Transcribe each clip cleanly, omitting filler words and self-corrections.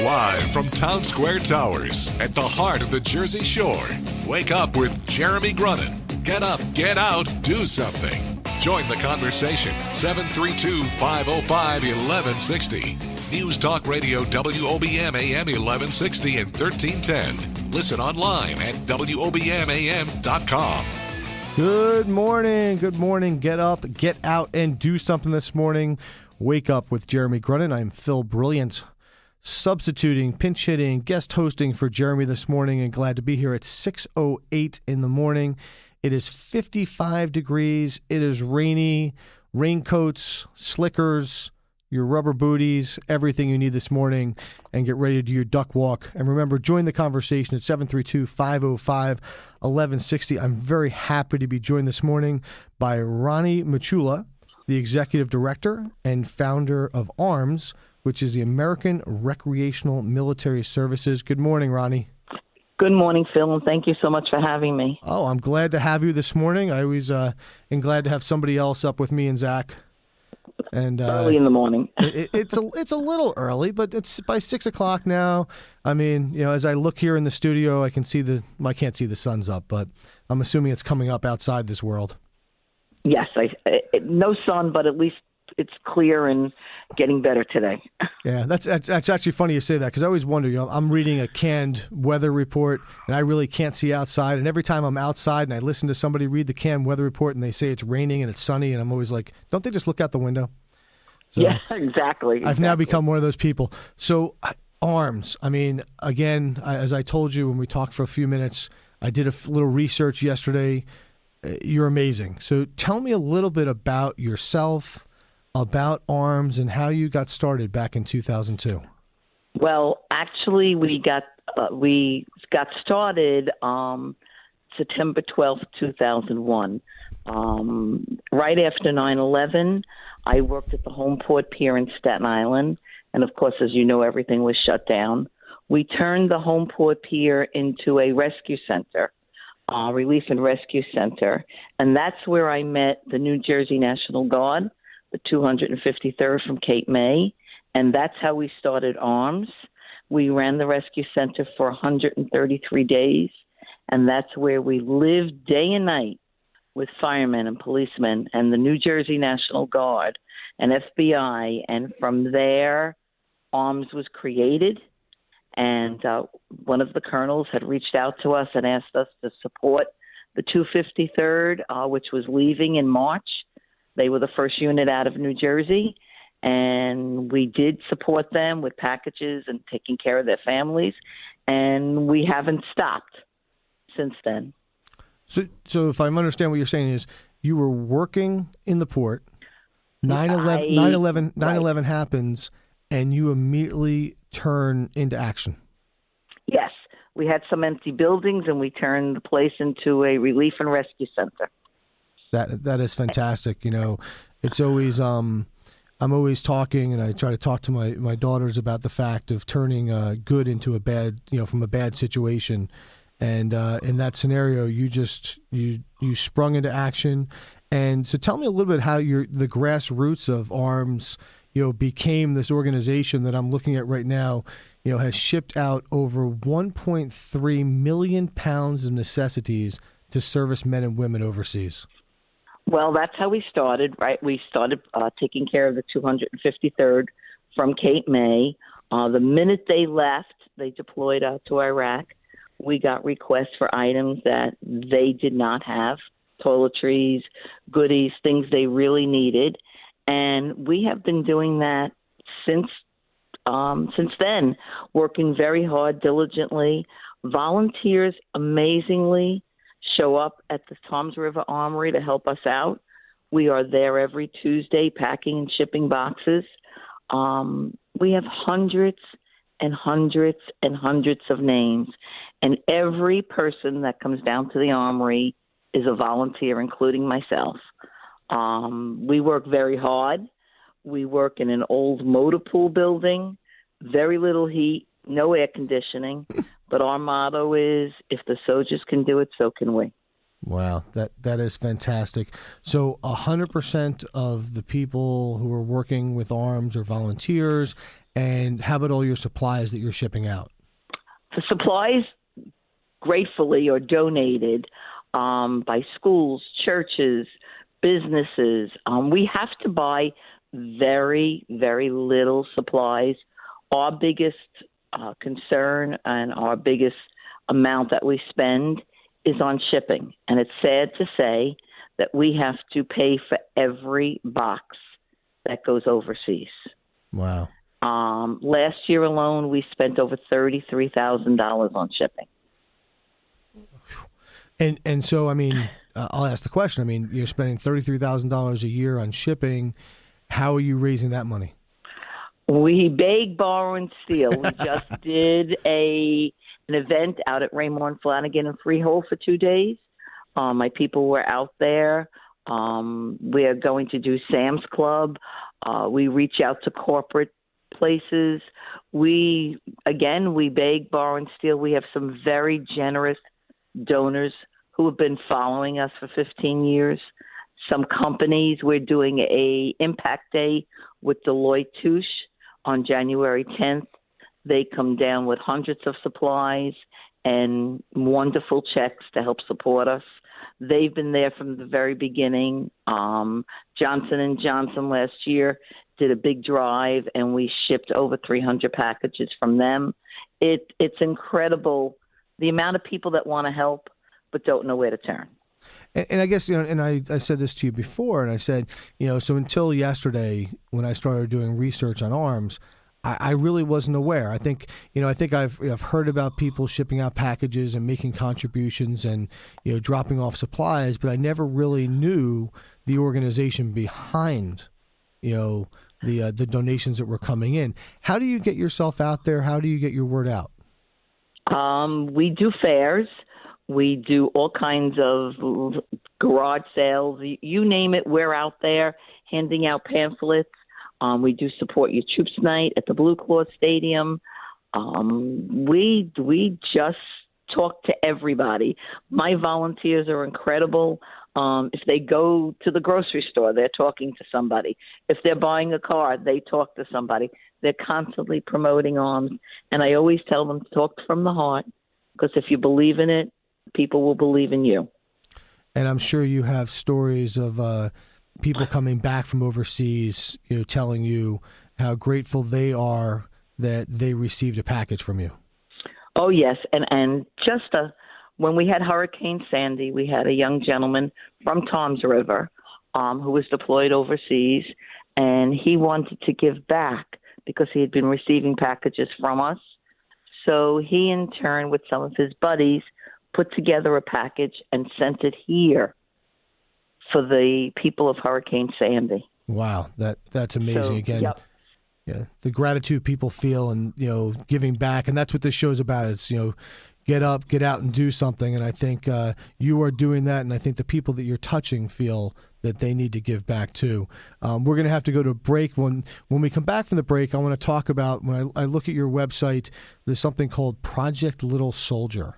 Live from Town Square Towers at the heart of the Jersey Shore. Wake up with Jeremy Grunin. Get up, get out, do something. Join the conversation. 732-505-1160. News Talk Radio WOBM AM 1160 and 1310. Listen online at WOBMAM.com. Good morning. Good morning. Get up, get out, and do something this morning. Wake up with Jeremy Grunin. I'm Phil Brilliant, substituting, pinch hitting, guest hosting for Jeremy this morning, and glad to be here at 6:08 in the morning. It is 55 degrees. It is rainy. Raincoats, slickers, your rubber booties, everything you need this morning, and get ready to do your duck walk. And remember, join the conversation at 732-505-1160. I'm very happy to be joined this morning by Ronnie Micciulla, the executive director and founder of A.R.M.S, which is the American Recreational Military Services. Good morning, Ronnie. Good morning, Phil, and thank you so much for having me. Oh, I'm glad to have you this morning. I always am glad to have somebody else up with me and Zach. And early in the morning. it's a little early, but it's by 6 o'clock now. I mean, as I look here in the studio, I can't see the sun's up, but I'm assuming it's coming up outside this world. Yes, no sun, but at least it's clear and getting better today. Yeah, that's actually funny you say that, because I always wonder, I'm reading a canned weather report and I really can't see outside. And every time I'm outside and I listen to somebody read the canned weather report and they say it's raining and it's sunny, and I'm always like, don't they just look out the window? So yeah, exactly. I've now become one of those people. So A.R.M.S, I mean, again, as I told you when we talked for a few minutes, I did a little research yesterday. You're amazing. So tell me a little bit about yourself, about A.R.M.S, and how you got started back in 2002. Well, actually, we got started September 12th, 2001. Right after 9/11, I worked at the Homeport Pier in Staten Island, and of course, as you know, everything was shut down. We turned the Homeport Pier into a rescue center, relief and rescue center, and that's where I met the New Jersey National Guard, the 253rd from Cape May, and that's how we started A.R.M.S. We ran the rescue center for 133 days, and that's where we lived day and night with firemen and policemen and the New Jersey National Guard and FBI. And from there, A.R.M.S was created. And one of the colonels had reached out to us and asked us to support the 253rd, which was leaving in March. They were the first unit out of New Jersey. And we did support them with packages and taking care of their families. And we haven't stopped since then. So if I understand what you're saying is you were working in the port, 9/11 happens, and you immediately turn into action. Yes. We had some empty buildings, and we turned the place into a relief and rescue center. That is fantastic. It's always I'm always talking, and I try to talk to my daughters about the fact of turning good into a bad, from a bad situation. And in that scenario, you sprung into action. And so tell me a little bit how the grassroots of A.R.M.S, became this organization that I'm looking at right now, has shipped out over 1.3 million pounds of necessities to service men and women overseas. Well, that's how we started, right? We started taking care of the 253rd from Cape May. The minute they left, they deployed out to Iraq. We got requests for items that they did not have, toiletries, goodies, things they really needed. And we have been doing that since then, working very hard, diligently. Volunteers amazingly show up at the Toms River Armory to help us out. We are there every Tuesday packing and shipping boxes. We have hundreds and hundreds and hundreds of names. And every person that comes down to the Armory is a volunteer, including myself. We work very hard. We work in an old motor pool building, very little heat, no air conditioning. But our motto is, if the soldiers can do it, so can we. Wow, that is fantastic. So 100% of the people who are working with A.R.M.S are volunteers, and how about all your supplies that you're shipping out? The supplies, gratefully, are donated by schools, churches, businesses. We have to buy very, very little supplies. Our biggest concern and our biggest amount that we spend is on shipping. And it's sad to say that we have to pay for every box that goes overseas. Wow. Last year alone, we spent over $33,000 on shipping. And so, I mean, I'll ask the question. I mean, you're spending $33,000 a year on shipping. How are you raising that money? We beg, borrow, and steal. We just did an event out at Raymore and Flanagan in Freehold for 2 days. My people were out there. We are going to do Sam's Club. We reach out to corporate places. We beg, borrow, and steal. We have some very generous donors who have been following us for 15 years. Some companies, we're doing a Impact Day with Deloitte Touche on January 10th. They come down with hundreds of supplies and wonderful checks to help support us. They've been there from the very beginning. Johnson & Johnson last year did a big drive, and we shipped over 300 packages from them. It's incredible, the amount of people that want to help but don't know where to turn. And I guess, and I said this to you before, and I said, so until yesterday when I started doing research on A.R.M.S, I really wasn't aware. I think I've heard about people shipping out packages and making contributions and, dropping off supplies, but I never really knew the organization behind, the donations that were coming in. How do you get yourself out there? How do you get your word out? We do fairs. We do all kinds of garage sales. You name it, we're out there handing out pamphlets. We do Support Your Troops Night at the Blue Claw Stadium. We just talk to everybody. My volunteers are incredible. If they go to the grocery store, they're talking to somebody. If they're buying a car, they talk to somebody. They're constantly promoting A.R.M.S. And I always tell them to talk from the heart, because if you believe in it, people will believe in you. And I'm sure you have stories of people coming back from overseas, telling you how grateful they are that they received a package from you. Oh, yes. And just when we had Hurricane Sandy, we had a young gentleman from Toms River who was deployed overseas, and he wanted to give back because he had been receiving packages from us. So he, in turn, with some of his buddies, put together a package and sent it here for the people of Hurricane Sandy. Wow, that's amazing. So, again. Yep. Yeah, the gratitude people feel, and giving back, and that's what this show's about. It's get up, get out, and do something. And I think you are doing that, and I think the people that you're touching feel that they need to give back too. We're going to have to go to a break. When we come back from the break, I want to talk about, when I look at your website, there's something called Project Little Soldier.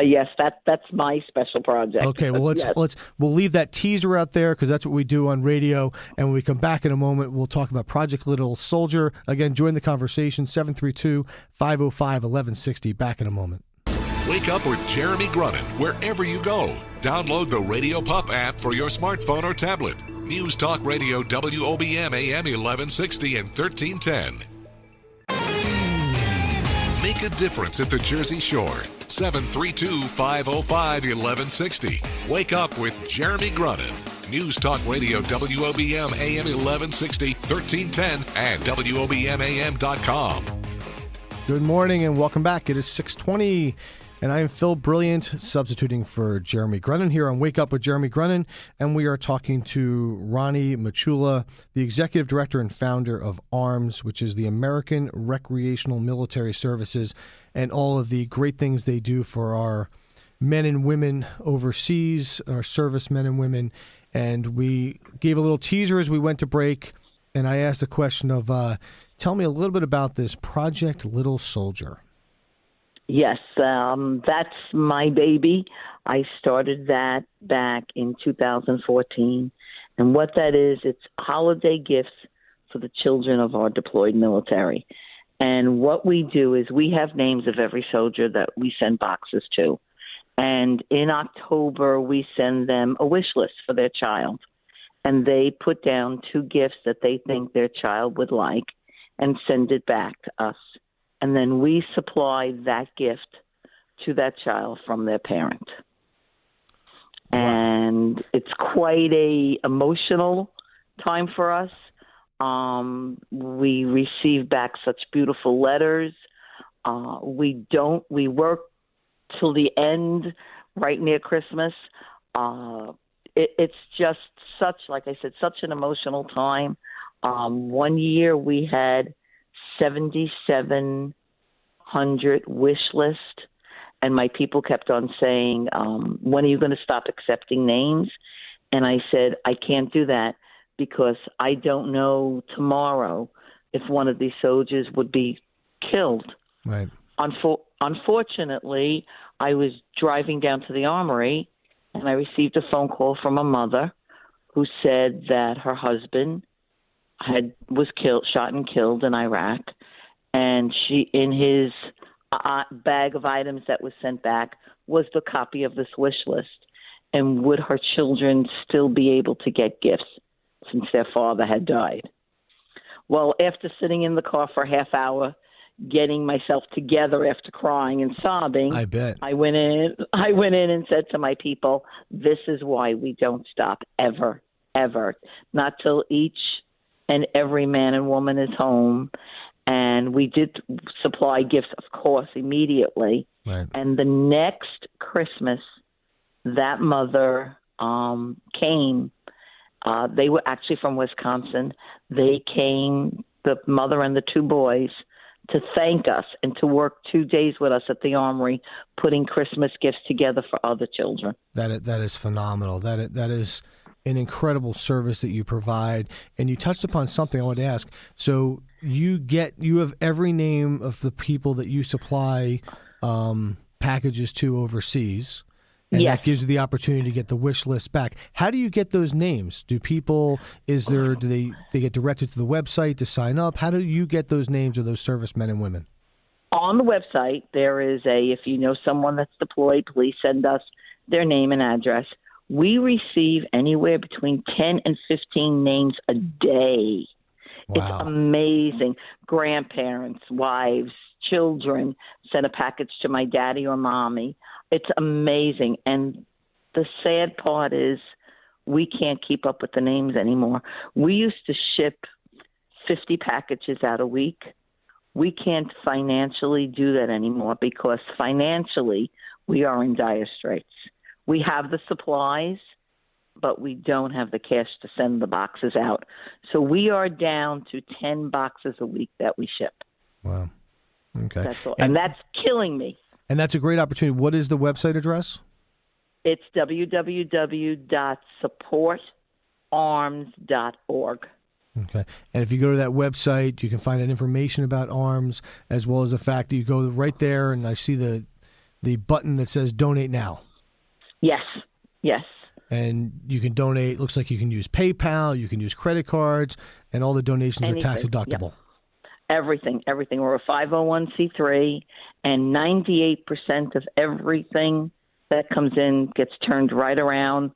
Yes, that's my special project. Okay, well we'll leave that teaser out there because that's what we do on radio. And when we come back in a moment, we'll talk about Project Little Soldier. Again, join the conversation, 732-505-1160. Back in a moment. Wake up with Jeremy Grunin wherever you go. Download the Radio Pup app for your smartphone or tablet. News Talk Radio WOBM AM 1160 and 1310. Make a difference at the Jersey Shore. 732-505-1160. Wake up with Jeremy Grunin. News Talk Radio WOBM AM 1160, 1310, and WOBMAM.com. Good morning and welcome back. It is 6:20, and I am Phil Brilliant, substituting for Jeremy Grunin here on Wake Up with Jeremy Grunin, and we are talking to Ronnie Micciulla, the executive director and founder of A.R.M.S, which is the American Recreational Military Services, and all of the great things they do for our men and women overseas, our service men and women. And we gave a little teaser as we went to break, and I asked a question of, tell me a little bit about this Project Little Soldier. Yes, that's my baby. I started that back in 2014. And what that is, it's holiday gifts for the children of our deployed military. And what we do is we have names of every soldier that we send boxes to. And in October, we send them a wish list for their child. And they put down 2 gifts that they think their child would like and send it back to us. And then we supply that gift to that child from their parent. Wow. And it's quite a emotional time for us. We receive back such beautiful letters. We work till the end, right near Christmas. It's just such, like I said, such an emotional time. One year we had 7,700 wish list, and my people kept on saying, when are you going to stop accepting names? And I said, I can't do that because I don't know tomorrow if one of these soldiers would be killed. Right. Unfortunately, I was driving down to the armory, and I received a phone call from a mother who said that her husband was shot and killed in Iraq, and in his bag of items that was sent back was the copy of this wish list. And would her children still be able to get gifts since their father had died? Well, after sitting in the car for a half hour, getting myself together after crying and sobbing, I bet. I went in and said to my people, this is why we don't stop ever, ever. Not till each and every man and woman is home. And we did supply gifts, of course, immediately. Right. And the next Christmas, that mother came. They were actually from Wisconsin. They came, the mother and the 2 boys, to thank us and to work 2 days with us at the armory, putting Christmas gifts together for other children. That is phenomenal. That is an incredible service that you provide. And you touched upon something I wanted to ask. So you have every name of the people that you supply packages to overseas. And yes. That gives you the opportunity to get the wish list back. How do you get those names? Do they get directed to the website to sign up? How do you get those names of those servicemen and women? On the website, there is if you know someone that's deployed, please send us their name and address. We receive anywhere between 10 and 15 names a day. Wow. It's amazing. Grandparents, wives, children send a package to my daddy or mommy. It's amazing. And the sad part is we can't keep up with the names anymore. We used to ship 50 packages out a week. We can't financially do that anymore because financially we are in dire straits. We have the supplies, but we don't have the cash to send the boxes out. So we are down to 10 boxes a week that we ship. Wow. Okay. That's all. And that's killing me. And that's a great opportunity. What is the website address? It's www.supportarms.org. Okay. And if you go to that website, you can find out information about ARMS, as well as the fact that you go right there, and I see the button that says Donate Now. Yes. Yes. And you can donate. Looks like you can use PayPal, you can use credit cards, and all the donations are tax deductible. Yep. Everything. We're a 501c3, and 98% of everything that comes in gets turned right around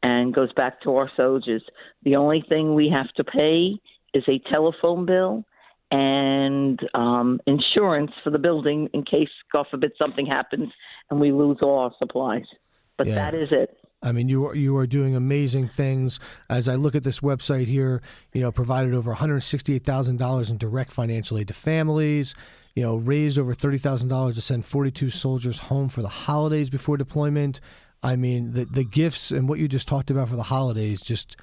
and goes back to our soldiers. The only thing we have to pay is a telephone bill and insurance for the building in case, God forbid, something happens and we lose all our supplies. But that is it. I mean, you are doing amazing things. As I look at this website here, provided over $168,000 in direct financial aid to families, raised over $30,000 to send 42 soldiers home for the holidays before deployment. I mean, the gifts and what you just talked about for the holidays just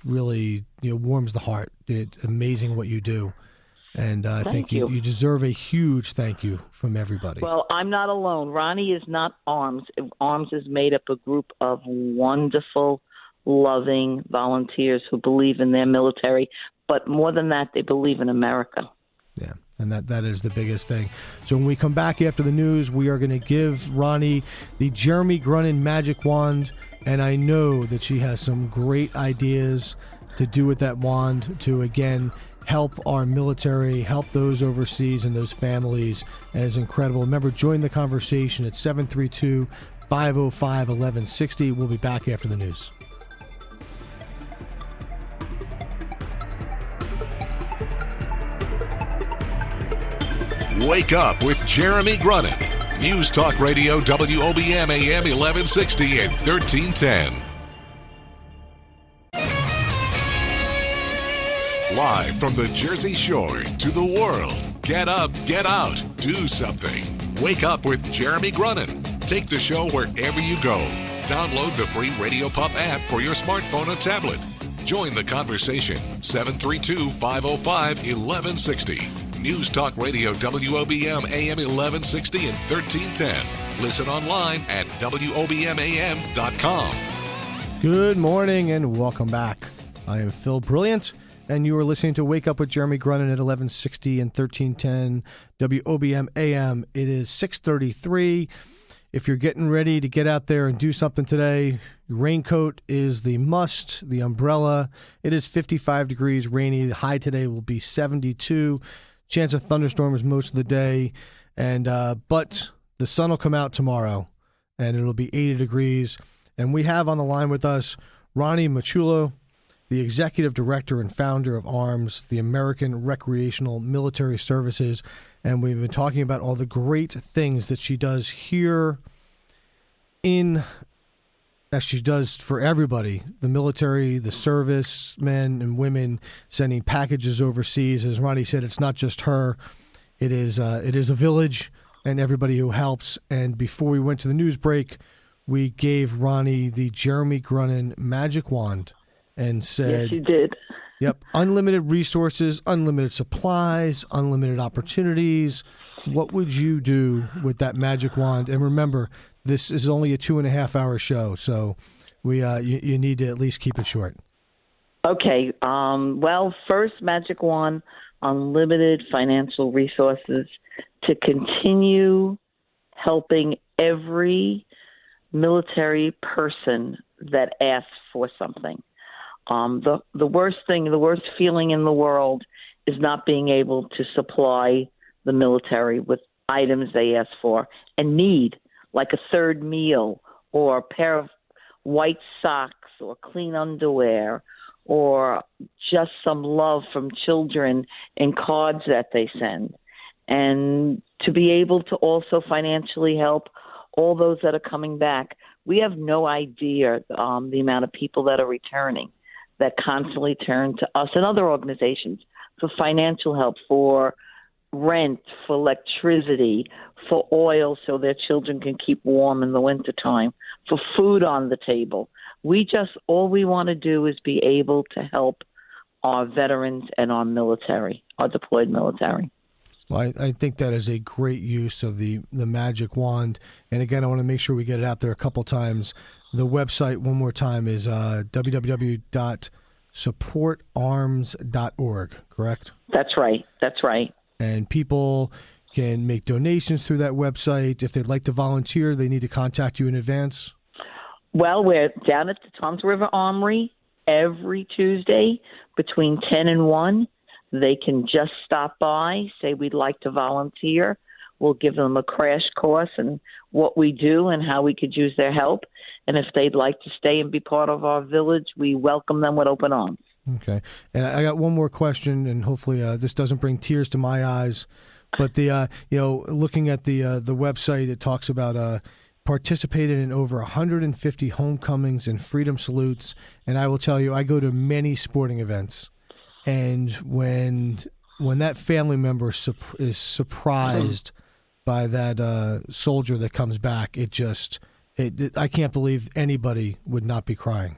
really warms the heart. It's amazing what you do. And I think you deserve a huge thank you from everybody. Well, I'm not alone. Ronnie is not ARMS. ARMS is made up a group of wonderful, loving volunteers who believe in their military. But more than that, they believe in America. Yeah. And that is the biggest thing. So when we come back after the news, we are going to give Ronnie the Jeremy Grunin magic wand. And I know that she has some great ideas to do with that wand to, again, help our military, help those overseas and those families. And it's incredible. Remember, join the conversation at 732-505-1160. We'll be back after the news. Wake up with Jeremy Grunin. News Talk Radio WOBM AM 1160 and 1310. Live from the Jersey Shore to the world. Get up, get out, do something. Wake up with Jeremy Grunin. Take the show wherever you go. Download the free Radio Pup app for your smartphone or tablet. Join the conversation. 732-505-1160. News Talk Radio WOBM AM 1160 and 1310. Listen online at WOBMAM.com. Good morning and welcome back. I am Phil Brilliant, and you are listening to Wake Up with Jeremy Grunin at 1160 and 1310 WOBM AM. It is 6:33. If you're getting ready to get out there and do something today, raincoat is the must, the umbrella. It is 55 degrees, rainy. The high today will be 72. Chance of thunderstorms most of the day, and but the sun will come out tomorrow, and it'll be 80 degrees. And we have on the line with us Ronnie Micciulla, the executive director and founder of A.R.M.S, the American Recreational Military Services, and we've been talking about all the great things that she does here as she does for everybody, the military, the servicemen and women sending packages overseas. As Ronnie said, it's not just her. It is a village and everybody who helps. And before we went to the news break, we gave Ronnie the Jeremy Grunin magic wand and said, yes, you did. Yep, unlimited resources, unlimited supplies, unlimited opportunities. What would you do with that magic wand? And remember, this is only a 2.5-hour show, so you need to at least keep it short. Okay. Well, first, magic wand, unlimited financial resources to continue helping every military person that asks for something. The worst feeling in the world is not being able to supply the military with items they ask for and need, like a third meal or a pair of white socks or clean underwear or just some love from children in cards that they send. And to be able to also financially help all those that are coming back. We have no idea the amount of people that are returning that constantly turn to us and other organizations for financial help, for rent, for electricity, for oil so their children can keep warm in the wintertime, for food on the table. All we want to do is be able to help our veterans and our military, our deployed military. Well, I think that is a great use of the magic wand. And again, I want to make sure we get it out there a couple times. The website, one more time, is www.supportarms.org, correct? That's right. That's right. And people can make donations through that website. If they'd like to volunteer, they need to contact you in advance. Well, we're down at the Toms River Armory every Tuesday between 10 and 1. They can just stop by, say we'd like to volunteer. We'll give them a crash course in what we do and how we could use their help. And if they'd like to stay and be part of our village, we welcome them with open arms. Okay. And I got one more question, and hopefully this doesn't bring tears to my eyes. But looking at the website, it talks about participated in over 150 homecomings and freedom salutes. And I will tell you, I go to many sporting events. And when that family member is surprised by that soldier that comes back, I can't believe anybody would not be crying.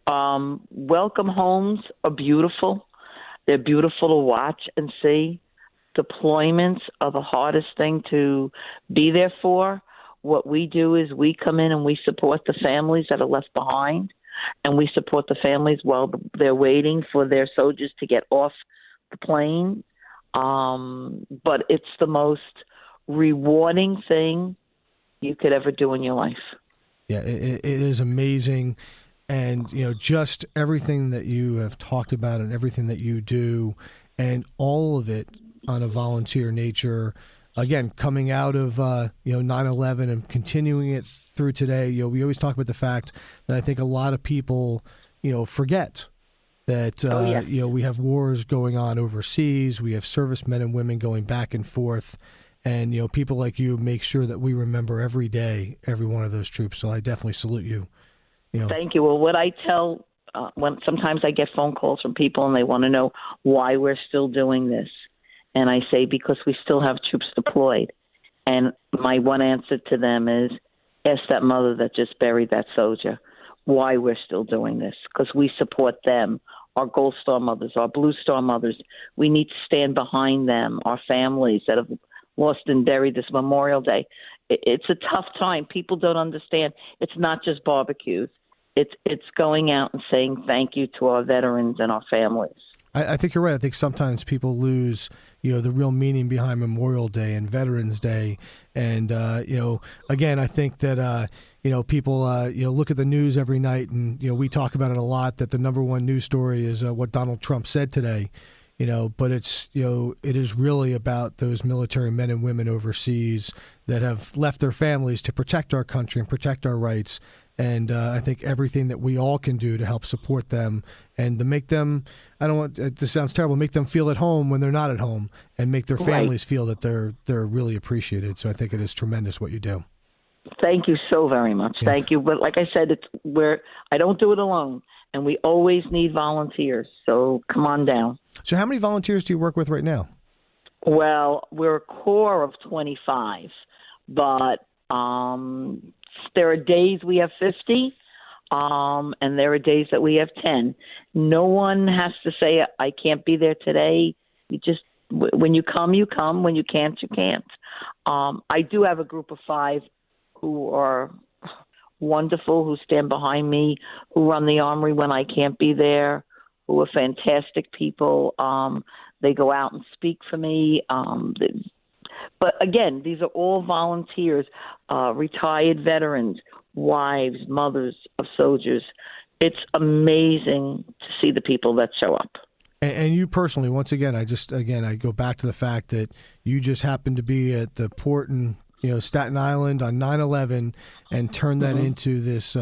Welcome homes are beautiful. They're beautiful to watch and see. Deployments are the hardest thing to be there for. What we do is we come in and we support the families that are left behind. And we support the families while they're waiting for their soldiers to get off the plane. But it's the most rewarding thing you could ever do in your life. Yeah, it is amazing. And, just everything that you have talked about and everything that you do and all of it on a volunteer nature, again, coming out of, 9/11 and continuing it through today. We always talk about the fact that I think a lot of people, forget that, we have wars going on overseas. We have servicemen and women going back and forth. And, people like you make sure that we remember every day, every one of those troops. So I definitely salute you. Thank you. Well, what I tell when sometimes I get phone calls from people and they want to know why we're still doing this. And I say, because we still have troops deployed. And my one answer to them is, ask that mother that just buried that soldier why we're still doing this, because we support them, our Gold Star mothers, our Blue Star mothers. We need to stand behind them, our families that have lost and buried this Memorial Day. It's a tough time. People don't understand. It's not just barbecues. It's going out and saying thank you to our veterans and our families. I think you're right. I think sometimes people lose, the real meaning behind Memorial Day and Veterans Day. And, again, I think that, people, look at the news every night and, we talk about it a lot, that the number one news story is what Donald Trump said today. But it's, it is really about those military men and women overseas that have left their families to protect our country and protect our rights. And I think everything that we all can do to help support them and to make them, this sounds terrible, make them feel at home when they're not at home and make their families feel that they're really appreciated. So I think it is tremendous what you do. Thank you so very much. Yeah. Thank you. But like I said, I don't do it alone, and we always need volunteers. So come on down. So how many volunteers do you work with right now? Well, we're a core of 25, but there are days we have 50, and there are days that we have 10. No one has to say, I can't be there today. You just, when you come, you come. When you can't, you can't. I do have a group of 5 who are wonderful, who stand behind me, who run the armory when I can't be there, who are fantastic people. They go out and speak for me. But again, these are all volunteers, retired veterans, wives, mothers of soldiers. It's amazing to see the people that show up. And you personally, once again, I go back to the fact that you just happened to be at the port in Staten Island on 9/11 and turn that into this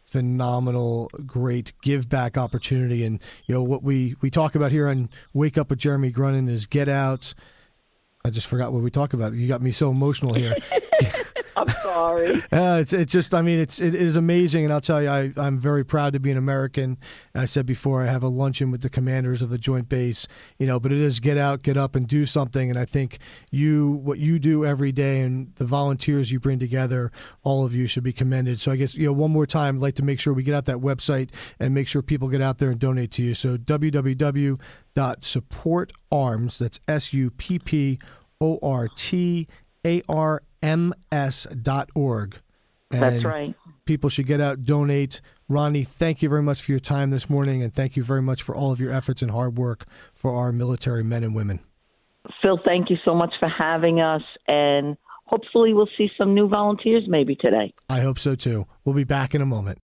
phenomenal, great give back opportunity. And what we talk about here on Wake Up with Jeremy Grunin is get out. I just forgot what we talked about. You got me so emotional here. I'm sorry. It is amazing, and I'll tell you, I'm very proud to be an American. I said before, I have a luncheon with the commanders of the Joint Base, but it is get out, get up, and do something. And I think what you do every day and the volunteers you bring together, all of you should be commended. So I guess, one more time, I'd like to make sure we get out that website and make sure people get out there and donate to you. So www.supportarms, that's SUPPORTARMS.org. That's right. People should get out, donate. Ronnie, thank you very much for your time this morning, and thank you very much for all of your efforts and hard work for our military men and women. Phil, thank you so much for having us, and hopefully we'll see some new volunteers maybe today. I hope so, too. We'll be back in a moment.